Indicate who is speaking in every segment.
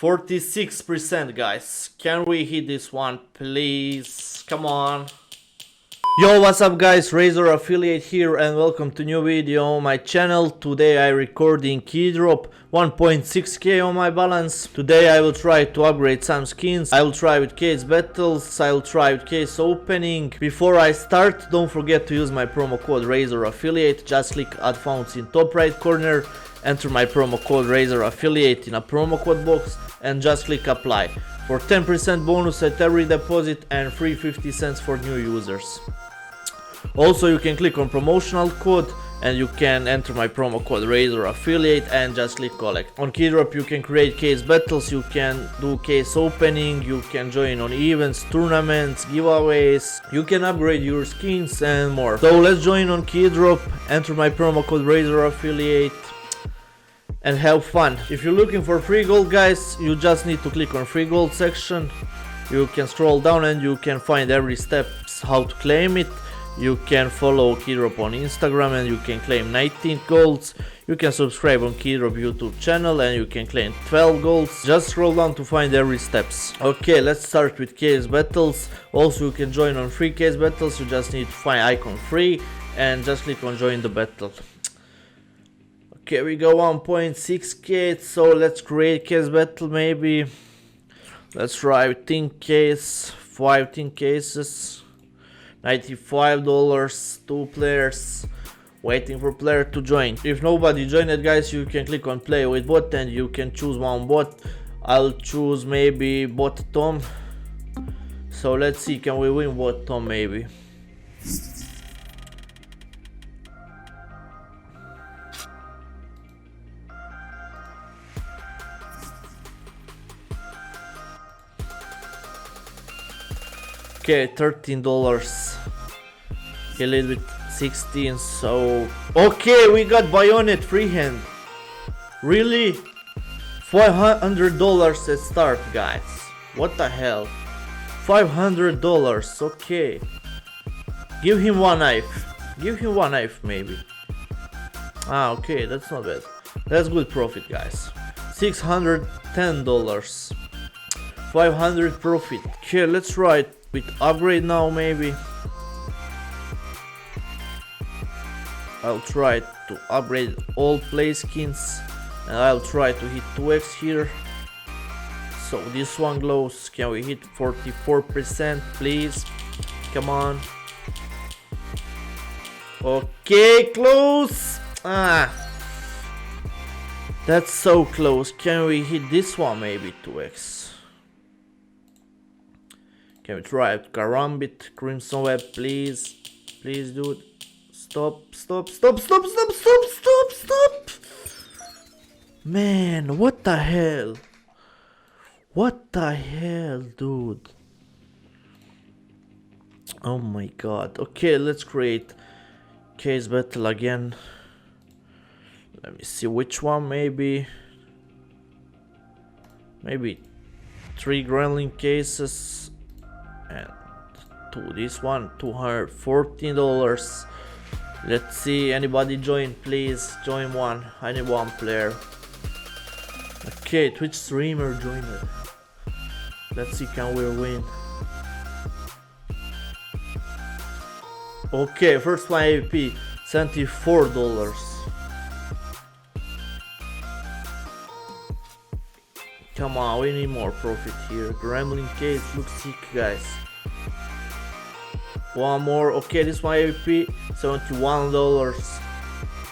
Speaker 1: 46%, guys. Can we hit this one, please? Come on. Yo, what's up, guys? Razor Affiliate here and welcome to new video on my channel. Today I recording Keydrop, 1.6k on my balance. Today I will try to upgrade some skins. I will try with case battles, I will try with case opening. Before I start, don't forget to use my promo code Razor Affiliate. Just click add found in top right corner, enter my promo code Razor Affiliate in a promo code box and just click apply for 10% bonus at every deposit and free 50 cents for new users. Also, you can click on promotional code and you can enter my promo code Razor Affiliate and just click collect. On Keydrop you can create case battles, you can do case opening, you can join on events, tournaments, giveaways, you can upgrade your skins and more. So let's join on Keydrop, enter my promo code Razor Affiliate and have fun. If you're looking for free gold, guys, you just need to click on free gold section. You can scroll down and you can find every steps how to claim it. You can follow Keydrop on Instagram and you can claim 19 golds. You can subscribe on Keydrop YouTube channel and you can claim 12 golds. Just scroll down to find every steps. Okay, let's start with case battles. Also, you can join on free case battles. You just need to find icon free and just click on join the battle. Okay, we go 1.6k, so let's create case battle maybe. Let's try with 10 case, 15 cases. $95, 2 players, waiting for player to join. If nobody joined, guys, you can click on play with bot and you can choose one bot. I'll choose maybe bot Tom. So let's see, can we win bot Tom maybe? Okay, $13. He led with 16, so okay, we got Bayonet freehand. Really? $500 at start, guys. What the hell? $500. Okay. Give him one knife. Give him one knife, maybe. Ah, okay, that's not bad. That's good profit, guys. $610. 500 profit. Okay, let's try it with upgrade now, maybe. I'll try to upgrade all play skins and I'll try to hit 2x here. So this one glows. Can we hit 44%, please? Come on. Okay, close. Ah, that's so close. Can we hit this one maybe 2x? Can we try it? Karambit, Crimson Web, please. Please, dude. Stop, stop, stop, stop, stop, stop, stop, stop. Man, what the hell? What the hell, dude? Oh my god. Okay, let's create case battle again. Let me see which one, maybe 3 Gremlin cases and this one, $214. Let's see, anybody join, please join one. I need one player. Okay, Twitch streamer joined. Let's see, can we win? Okay, first one AVP, $74. Come on, we need more profit here. Gremlin case looks sick, guys. One more. Okay, this one AVP, $71.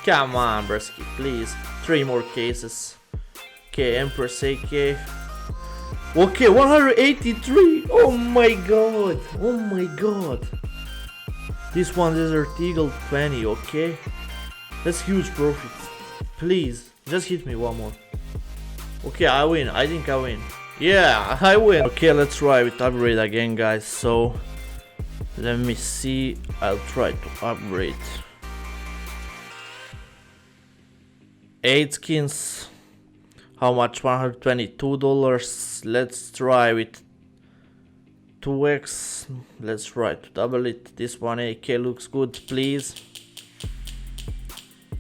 Speaker 1: Come on, Bresky, please. 3 more cases. Okay, Empress AK. Okay, 183. Oh my god. Oh my god. This one Desert Eagle 20. Okay, that's huge profit. Please, just hit me one more. Okay, I win. I think I win. Yeah, I win. Okay, let's try with upgrade again, guys. So let me see. I'll try to upgrade 8 skins. How much? $122. Let's try with 2x. Let's try to double it. This one AK looks good, please.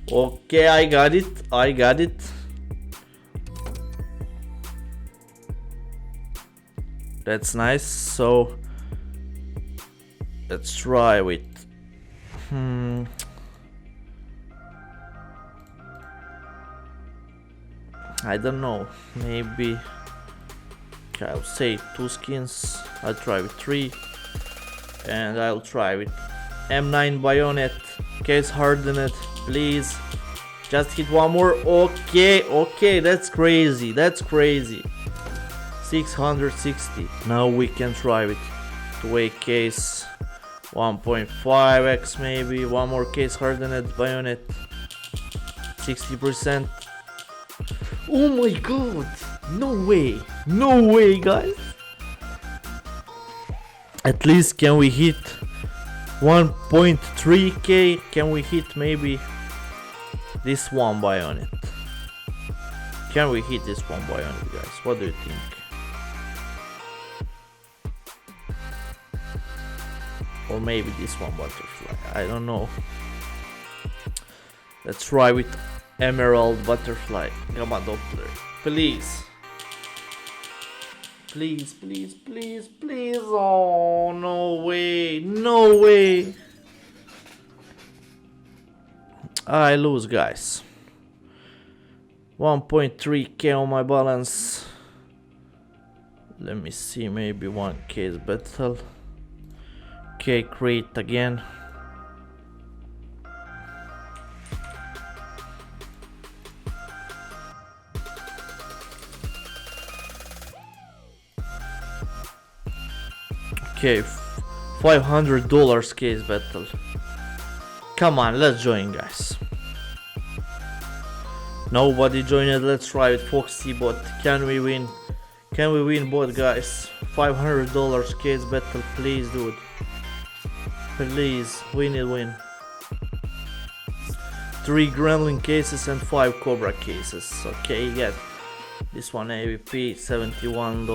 Speaker 1: Okay, I got it. That's nice. So let's try with I don't know, maybe I'll say 2 skins. I'll try with 3, and I'll try with M9 bayonet, case hardened, please. Just hit one more. Okay, that's crazy. 660. Now we can try with 2A case, 1.5x maybe, one more case hardened bayonet, 60%. Oh my god, no way guys. At least can we hit 1.3k? Can we hit maybe this one bayonet? Can we hit this one bayonet, guys? What do you think? Or maybe this one butterfly, I don't know. Let's try with emerald butterfly, gamma Doppler, please. Oh, no way. I lose, guys. 1.3k on my balance. Let me see, maybe 1 case battle. Okay, create again. Okay, $500 case battle. Come on, let's join, guys. Nobody joined. Let's try with Foxy bot. Can we win? Can we win, bot, guys? $500 case battle, please, dude. Please, we need win. 3 Gremlin cases and 5 Cobra cases. Okay, get this one AVP, $71.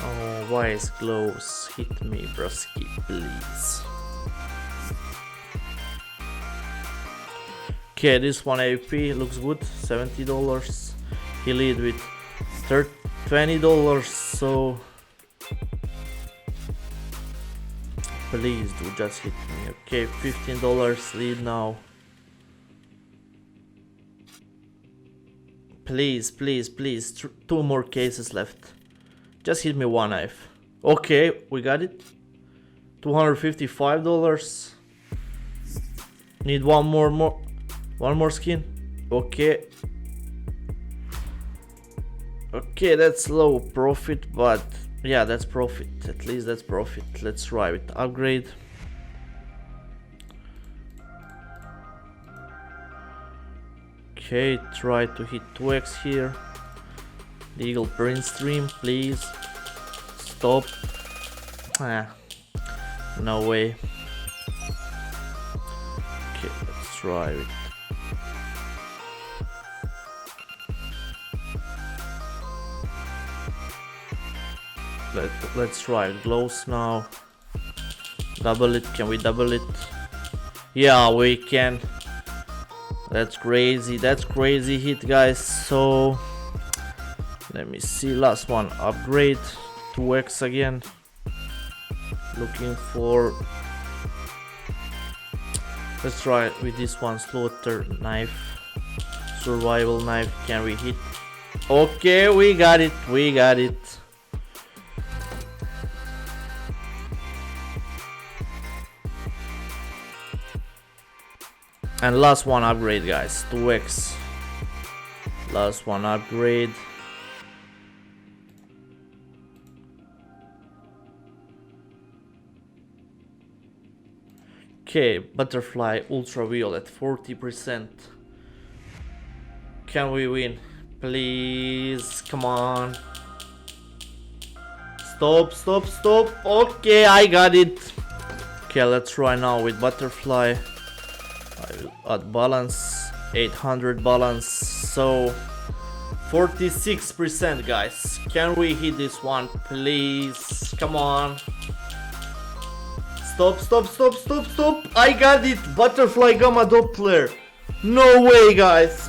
Speaker 1: Oh, wise glows, hit me, brusky, please. Okay, this one AVP looks good, $70. He lead with $20, so please do just hit me. Okay, $15 lead now. Please, 2 more cases left. Just hit me one knife. Okay, we got it. $255. Need one more skin. Okay, that's low profit, but yeah, that's profit. At least that's profit. Let's try with upgrade. Okay, try to hit 2x here. Legal print stream, please. Stop. No way. Okay, let's try it. Let's try glows now. Double it. Can we double it? Yeah, we can. That's crazy hit, guys. So let me see, last one, upgrade, 2x again. Looking for, let's try it with this one, slaughter knife, survival knife. Can we hit? Okay, we got it. And last one upgrade, guys, 2x. Last one upgrade. Okay, butterfly ultraviolet, 40%. Can we win? Please, come on. Stop. Okay, I got it. Okay, let's try now with butterfly. I will add balance, 800 balance, so 46%, guys. Can we hit this one, please? Come on. Stop. I got it. Butterfly gamma Doppler. No way, guys.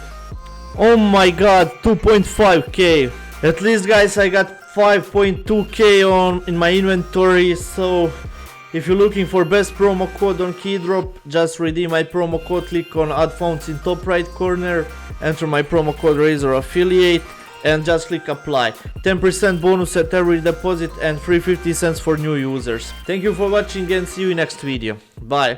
Speaker 1: Oh my god, 2.5k. At least guys, I got 5.2k on in my inventory, so if you're looking for best promo code on Keydrop, just redeem my promo code, click on add fonts in top right corner, enter my promo code Razor Affiliate and just click apply. 10% bonus at every deposit and free 50 cents for new users. Thank you for watching and see you in next video. Bye.